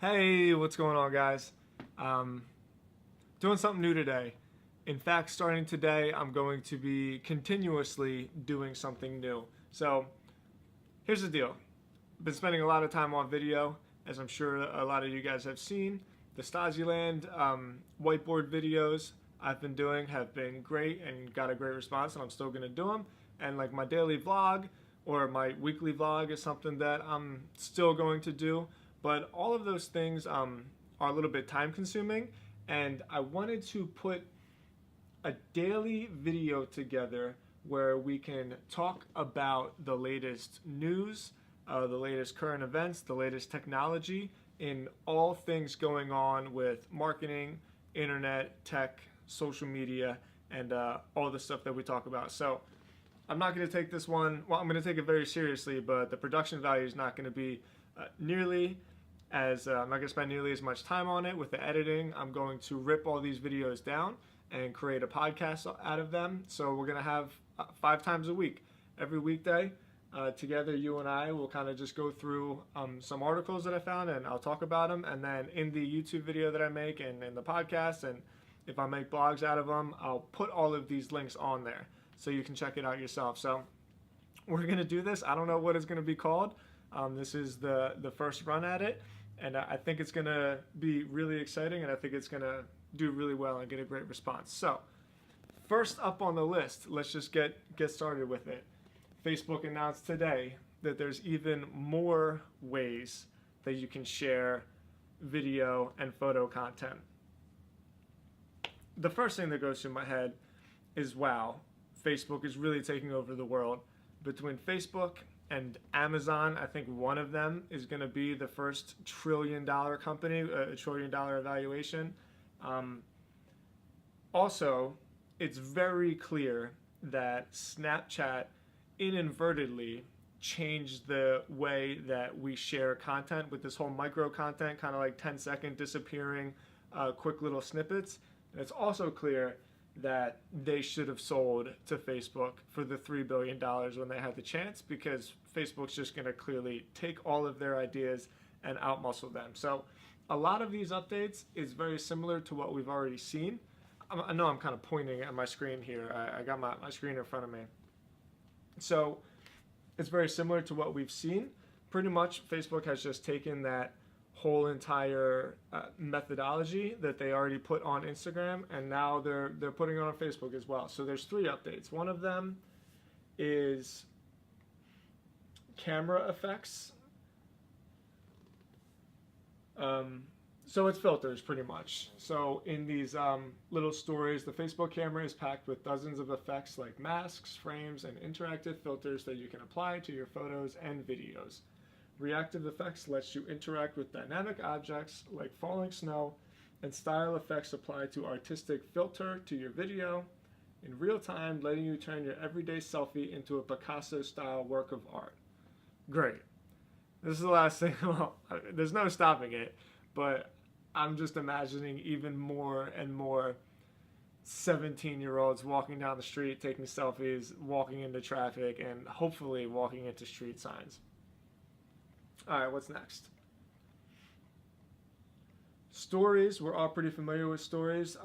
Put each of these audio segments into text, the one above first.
Hey, what's going on, guys? Um, Doing something new today. In fact, starting today, I'm going to be continuously doing something new. So, here's the deal. I've been spending a lot of time on video, as I'm sure a lot of you guys have seen. The Stasiland whiteboard videos I've been doing have been great and got a great response, and I'm still going to do them. And like my daily vlog or my weekly vlog is something that I'm still going to do. But all of those things are a little bit time consuming, and I wanted to put a daily video together where we can talk about the latest news, the latest current events, the latest technology in all things going on with marketing, internet, tech, social media, and all the stuff that we talk about. So I'm not going to take this one, well, I'm going to take it very seriously, but the production value is not going to be nearly as, I'm not going to spend nearly as much time on it with the editing. I'm going to rip all these videos down and create a podcast out of them. So we're going to have 5 times a week, every weekday. Together, you and I will kind of just go through some articles that I found, and I'll talk about them. And then in the YouTube video that I make and in the podcast, and if I make blogs out of them, I'll put all of these links on there so you can check it out yourself. So we're going to do this. I don't know what it's going to be called. This is the first run at it, and I think it's going to be really exciting, and I think it's going to do really well and get a great response. So first up on the list, let's just get started with it. Facebook announced today that there's even more ways that you can share video and photo content. The first thing that goes through my head is, wow, Facebook is really taking over the world. Between Facebook and Amazon, I think one of them is going to be the first $1 trillion company, a $1 trillion valuation. Also, it's very clear that Snapchat inadvertently changed the way that we share content with this whole micro content, kind of like 10-second disappearing quick little snippets. And it's also clear that they should have sold to Facebook for the $3 billion when they had the chance, because Facebook's just going to clearly take all of their ideas and outmuscle them. So a lot of these updates is very similar to what we've already seen. I know I'm kind of pointing at my screen here. I got my screen in front of me. So it's very similar to what we've seen. Pretty much Facebook has just taken that whole entire methodology that they already put on Instagram, and now they're putting it on Facebook as well. So there's 3 updates. One of them is camera effects. So it's filters, pretty much. So in these little stories, the Facebook camera is packed with dozens of effects like masks, frames, and interactive filters that you can apply to your photos and videos. Reactive effects lets you interact with dynamic objects like falling snow, and style effects apply to artistic filter to your video in real time, letting you turn your everyday selfie into a Picasso-style work of art. Great. This is the last thing. Well, there's no stopping it, but I'm just imagining even more and more 17-year-olds walking down the street, taking selfies, walking into traffic, and hopefully walking into street signs. All right, what's next? Stories. We're all pretty familiar with stories.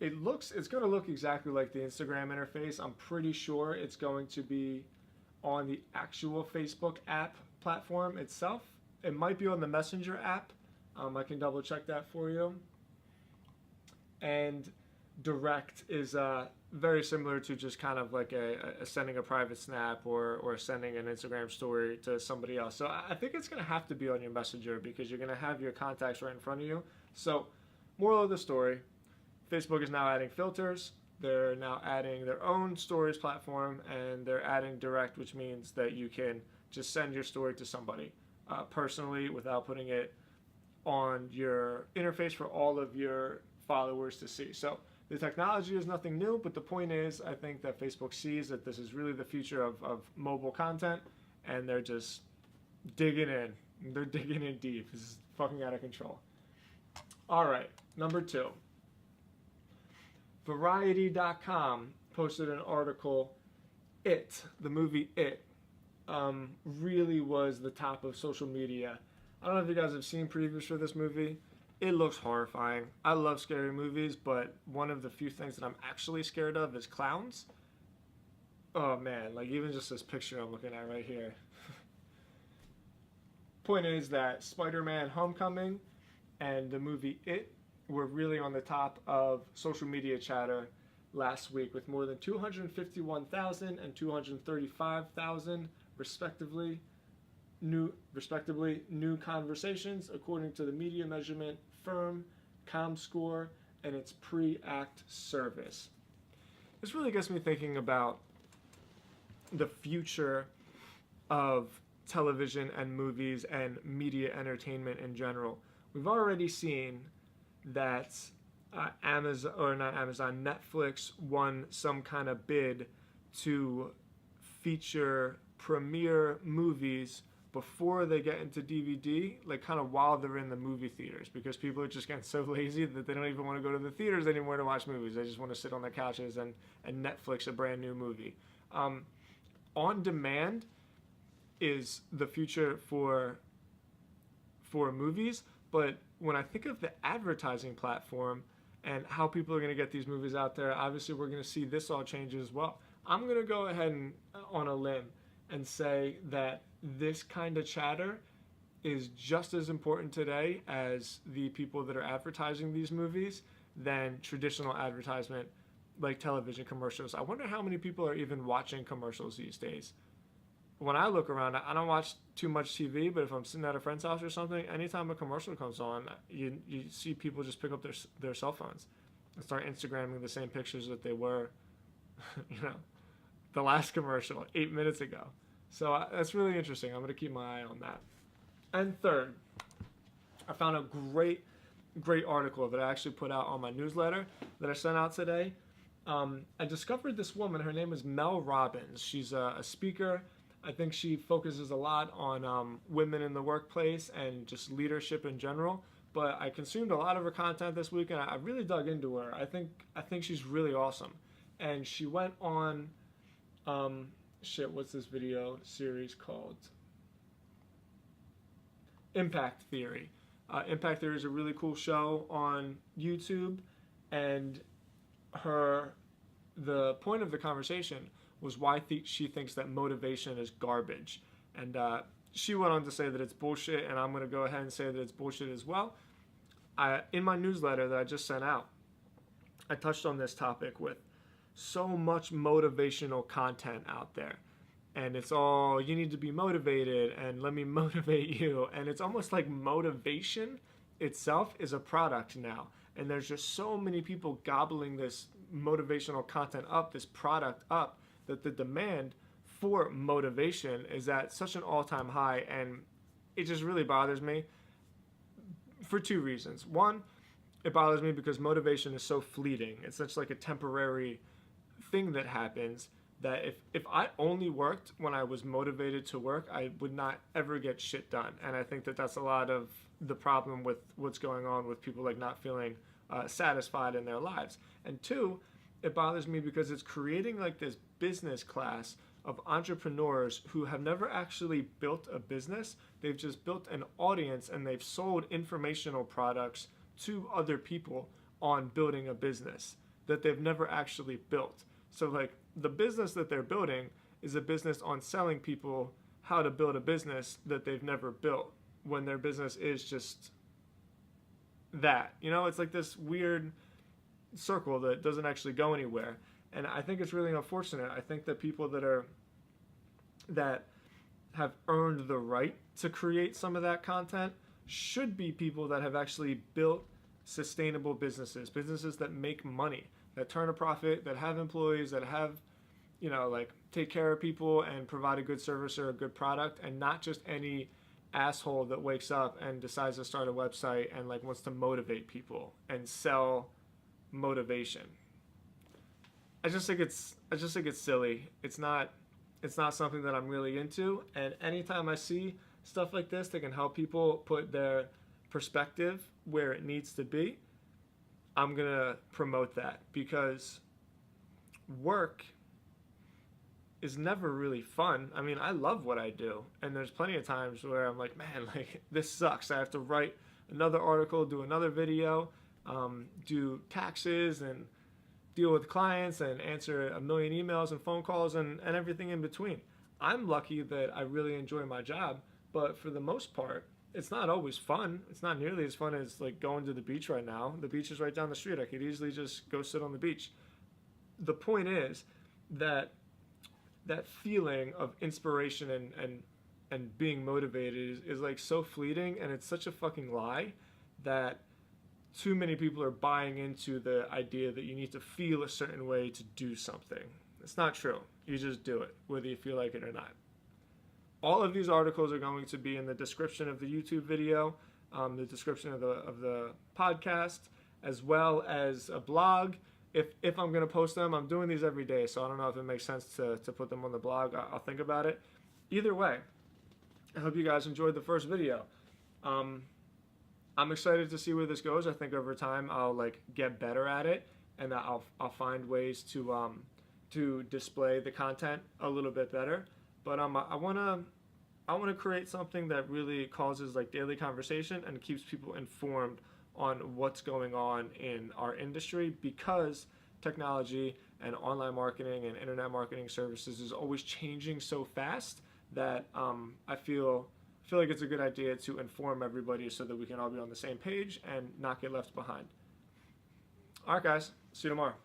It's going to look exactly like the Instagram interface. I'm pretty sure it's going to be on the actual Facebook app platform itself. It might be on the Messenger app. I can double check that for you. And Direct is very similar to just kind of like a sending a private snap or sending an Instagram story to somebody else. So I think it's going to have to be on your Messenger, because you're going to have your contacts right in front of you. So moral of the story, Facebook is now adding filters. They're now adding their own stories platform, and they're adding Direct, which means that you can just send your story to somebody personally without putting it on your interface for all of your followers to see. So the technology is nothing new, but the point is, I think that Facebook sees that this is really the future of mobile content, and they're just digging in. They're digging in deep. This is fucking out of control. All right, number 2. Variety.com posted an article. The movie It, really was the top of social media I don't know if you guys have seen previews for this movie. It looks horrifying. I love scary movies, but one of the few things that I'm actually scared of is clowns. Oh man, like even just this picture I'm looking at right here. Point is that Spider-Man Homecoming and the movie It were really on the top of social media chatter last week with more than 251,000 and 235,000 respectively new conversations according to the media measurement firm ComScore and its pre-act service. This really gets me thinking about the future of television and movies and media entertainment in general. We've already seen that Netflix won some kind of bid to feature premiere movies before they get into DVD, like kind of while they're in the movie theaters, because people are just getting so lazy that they don't even want to go to the theaters anymore to watch movies. They just want to sit on their couches and Netflix a brand new movie. On demand is the future for movies, but when I think of the advertising platform and how people are going to get these movies out there, obviously we're going to see this all change as well. I'm going to go ahead and on a limb and say that this kind of chatter is just as important today as the people that are advertising these movies than traditional advertisement like television commercials. I wonder how many people are even watching commercials these days. When I look around, I don't watch too much TV, but if I'm sitting at a friend's house or something, anytime a commercial comes on, you see people just pick up their cell phones and start Instagramming the same pictures that they were, the last commercial 8 minutes ago. So that's really interesting. I'm going to keep my eye on that. And third, I found a great article that I actually put out on my newsletter that I sent out today. I discovered this woman. Her name is Mel Robbins. She's a speaker. I think she focuses a lot on women in the workplace and just leadership in general. But I consumed a lot of her content this week, and I really dug into her. I think she's really awesome. And she went on, what's this video series called? Impact Theory. Impact Theory is a really cool show on YouTube, and the point of the conversation was why she thinks that motivation is garbage. And she went on to say that it's bullshit, and I'm going to go ahead and say that it's bullshit as well. In my newsletter that I just sent out, I touched on this topic with so much motivational content out there. And it's all, you need to be motivated, and let me motivate you. And it's almost like motivation itself is a product now. And there's just so many people gobbling this motivational content up, this product up, that the demand for motivation is at such an all-time high. And it just really bothers me for two reasons. One, it bothers me because motivation is so fleeting. It's such like a temporary thing that happens that if I only worked when I was motivated to work, I would not ever get shit done. And I think that that's a lot of the problem with what's going on with people like not feeling satisfied in their lives. And two, it bothers me because it's creating like this business class of entrepreneurs who have never actually built a business. They've just built an audience, and they've sold informational products to other people on building a business that they've never actually built. So like the business that they're building is a business on selling people how to build a business that they've never built, when their business is just that. It's like this weird circle that doesn't actually go anywhere. And I think it's really unfortunate. I think that people that have earned the right to create some of that content should be people that have actually built sustainable businesses that make money, that turn a profit, that have employees, that have, take care of people and provide a good service or a good product, and not just any asshole that wakes up and decides to start a website and wants to motivate people and sell motivation. I just think it's silly. It's not something that I'm really into. And anytime I see stuff like this that can help people put their perspective where it needs to be, I'm gonna promote that, because work is never really fun. I mean, I love what I do, and there's plenty of times where I'm like, man, like this sucks. I have to write another article, do another video, do taxes, and deal with clients, and answer a million emails and phone calls, and everything in between. I'm lucky that I really enjoy my job, but for the most part, it's not always fun. It's not nearly as fun as like going to the beach right now. The beach is right down the street. I could easily just go sit on the beach. The point is that that feeling of inspiration and being motivated is like so fleeting, and it's such a fucking lie that too many people are buying into the idea that you need to feel a certain way to do something. It's not true. You just do it, whether you feel like it or not. All of these articles are going to be in the description of the YouTube video, the description of the podcast, as well as a blog. If I'm going to post them, I'm doing these every day, so I don't know if it makes sense to put them on the blog. I'll think about it. Either way, I hope you guys enjoyed the first video. I'm excited to see where this goes. I think over time I'll like get better at it, and I'll find ways to display the content a little bit better. But I wanna create something that really causes like daily conversation and keeps people informed on what's going on in our industry, because technology and online marketing and internet marketing services is always changing so fast that I feel like it's a good idea to inform everybody so that we can all be on the same page and not get left behind. All right, guys. See you tomorrow.